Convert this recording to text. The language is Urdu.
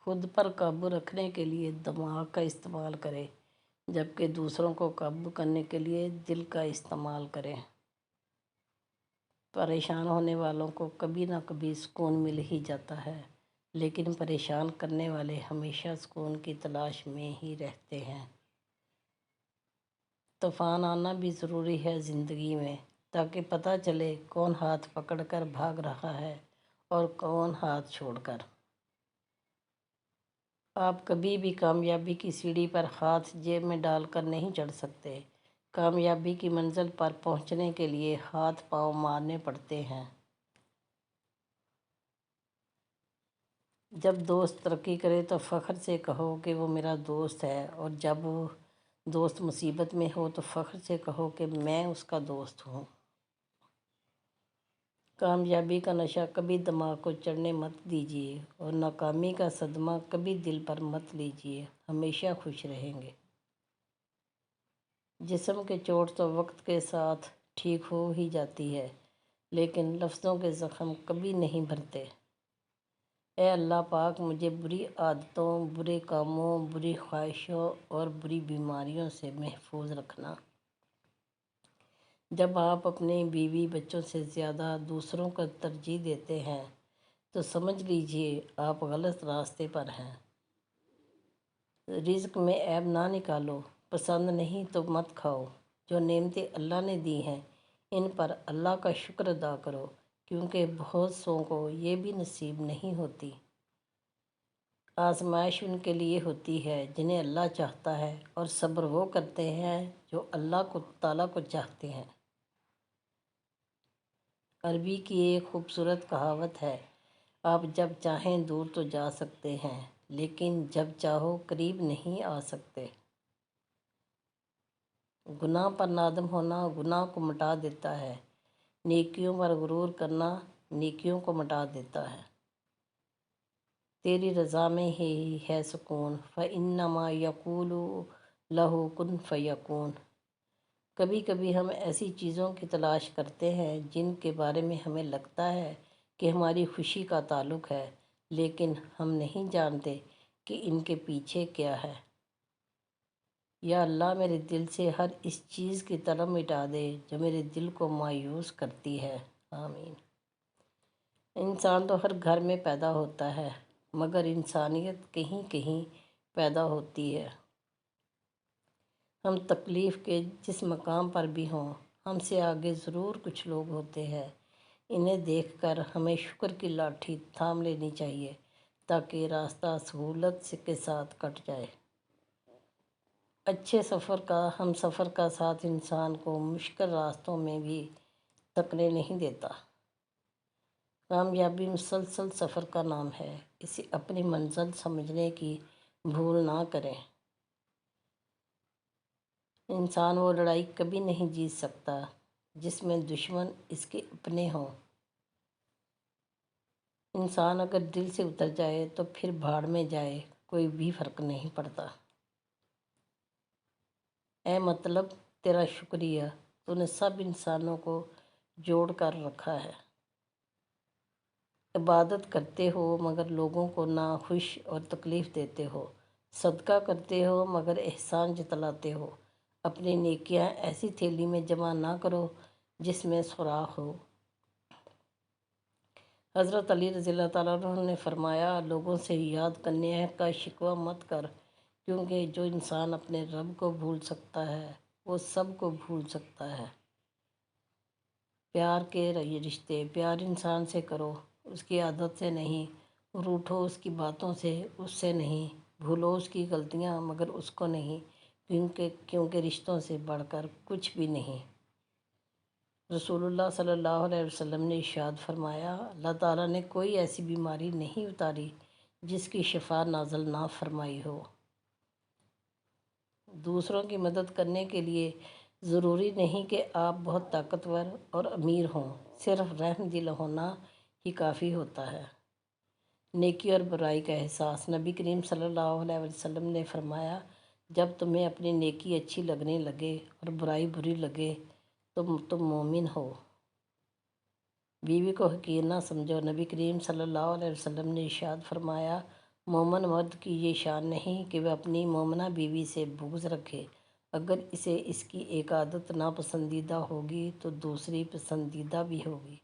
خود پر قابو رکھنے کے لیے دماغ کا استعمال کرے، جبکہ دوسروں کو قابو کرنے کے لیے دل کا استعمال کرے۔ پریشان ہونے والوں کو کبھی نہ کبھی سکون مل ہی جاتا ہے، لیکن پریشان کرنے والے ہمیشہ سکون کی تلاش میں ہی رہتے ہیں۔ طوفان آنا بھی ضروری ہے زندگی میں، تاکہ پتہ چلے کون ہاتھ پکڑ کر بھاگ رہا ہے اور کون ہاتھ چھوڑ کر۔ آپ کبھی بھی کامیابی کی سیڑھی پر ہاتھ جیب میں ڈال کر نہیں چڑھ سکتے۔ کامیابی کی منزل پر پہنچنے کے لیے ہاتھ پاؤں مارنے پڑتے ہیں۔ جب دوست ترقی کرے تو فخر سے کہو کہ وہ میرا دوست ہے، اور جب وہ دوست مصیبت میں ہو تو فخر سے کہو کہ میں اس کا دوست ہوں۔ کامیابی کا نشہ کبھی دماغ کو چڑھنے مت دیجیے، اور ناکامی کا صدمہ کبھی دل پر مت لیجیے۔ ہمیشہ خوش رہیں گے۔ جسم کے چوٹ تو وقت کے ساتھ ٹھیک ہو ہی جاتی ہے، لیکن لفظوں کے زخم کبھی نہیں بھرتے۔ اے اللہ پاک، مجھے بری عادتوں، برے کاموں، بری خواہشوں اور بری بیماریوں سے محفوظ رکھنا۔ جب آپ اپنے بیوی بچوں سے زیادہ دوسروں کو ترجیح دیتے ہیں تو سمجھ لیجیے آپ غلط راستے پر ہیں۔ رزق میں عیب نہ نکالو، پسند نہیں تو مت کھاؤ۔ جو نعمتیں اللہ نے دی ہیں ان پر اللہ کا شکر ادا کرو، کیونکہ بہت سوں کو یہ بھی نصیب نہیں ہوتی۔ آزمائش ان کے لیے ہوتی ہے جنہیں اللہ چاہتا ہے، اور صبر وہ کرتے ہیں جو اللہ تعالیٰ کو چاہتے ہیں۔ عربی کی ایک خوبصورت کہاوت ہے، آپ جب چاہیں دور تو جا سکتے ہیں، لیکن جب چاہو قریب نہیں آ سکتے۔ گناہ پر نادم ہونا گناہ کو مٹا دیتا ہے، نیکیوں پر غرور کرنا نیکیوں کو مٹا دیتا ہے۔ تیری رضا میں ہی ہے سکون، فَإِنَّمَا يَقُولُ لَهُ كُن فَيَكُونُ۔ کبھی کبھی ہم ایسی چیزوں کی تلاش کرتے ہیں جن کے بارے میں ہمیں لگتا ہے کہ ہماری خوشی کا تعلق ہے، لیکن ہم نہیں جانتے کہ ان کے پیچھے کیا ہے۔ یا اللہ میرے دل سے ہر اس چیز کی طلب مٹا دے جو میرے دل کو مایوس کرتی ہے، آمین۔ انسان تو ہر گھر میں پیدا ہوتا ہے، مگر انسانیت کہیں کہیں پیدا ہوتی ہے۔ ہم تکلیف کے جس مقام پر بھی ہوں، ہم سے آگے ضرور کچھ لوگ ہوتے ہیں۔ انہیں دیکھ کر ہمیں شکر کی لاٹھی تھام لینی چاہیے تاکہ راستہ سہولت کے ساتھ کٹ جائے۔ اچھے ہم سفر کا ساتھ انسان کو مشکل راستوں میں بھی تھکنے نہیں دیتا۔ کامیابی مسلسل سفر کا نام ہے، اسے اپنی منزل سمجھنے کی بھول نہ کریں۔ انسان وہ لڑائی کبھی نہیں جیت سکتا جس میں دشمن اس کے اپنے ہوں۔ انسان اگر دل سے اتر جائے تو پھر بھاڑ میں جائے، کوئی بھی فرق نہیں پڑتا۔ اے مطلب تیرا شکریہ، تو نے سب انسانوں کو جوڑ کر رکھا ہے۔ عبادت کرتے ہو مگر لوگوں کو ناخوش اور تکلیف دیتے ہو، صدقہ کرتے ہو مگر احسان جتلاتے ہو۔ اپنی نیکیاں ایسی تھیلی میں جمع نہ کرو جس میں سوراخ ہو۔ حضرت علی رضی اللہ تعالیٰ عنہ نے فرمایا، لوگوں سے یاد کرنے کا شکوہ مت کر، کیونکہ جو انسان اپنے رب کو بھول سکتا ہے وہ سب کو بھول سکتا ہے۔ پیار کے رشتے پیار انسان سے کرو، اس کی عادت سے نہیں۔ روٹھو اس کی باتوں سے، اس سے نہیں۔ بھولو اس کی غلطیاں مگر اس کو نہیں، کیونکہ رشتوں سے بڑھ کر کچھ بھی نہیں۔ رسول اللہ صلی اللہ علیہ وسلم نے ارشاد فرمایا، اللہ تعالیٰ نے کوئی ایسی بیماری نہیں اتاری جس کی شفا نازل نہ فرمائی ہو۔ دوسروں کی مدد کرنے کے لیے ضروری نہیں کہ آپ بہت طاقتور اور امیر ہوں، صرف رحم دل ہونا ہی کافی ہوتا ہے۔ نیکی اور برائی کا احساس۔ نبی کریم صلی اللہ علیہ وسلم نے فرمایا، جب تمہیں اپنی نیکی اچھی لگنے لگے اور برائی بری لگے تو تم مومن ہو۔ بیوی کو حقیر نہ سمجھو۔ نبی کریم صلی اللہ علیہ وسلم نے ارشاد فرمایا، مومن مرد کی یہ شان نہیں کہ وہ اپنی مومنہ بیوی سے بغض رکھے۔ اگر اسے اس کی ایک عادت ناپسندیدہ ہوگی تو دوسری پسندیدہ بھی ہوگی۔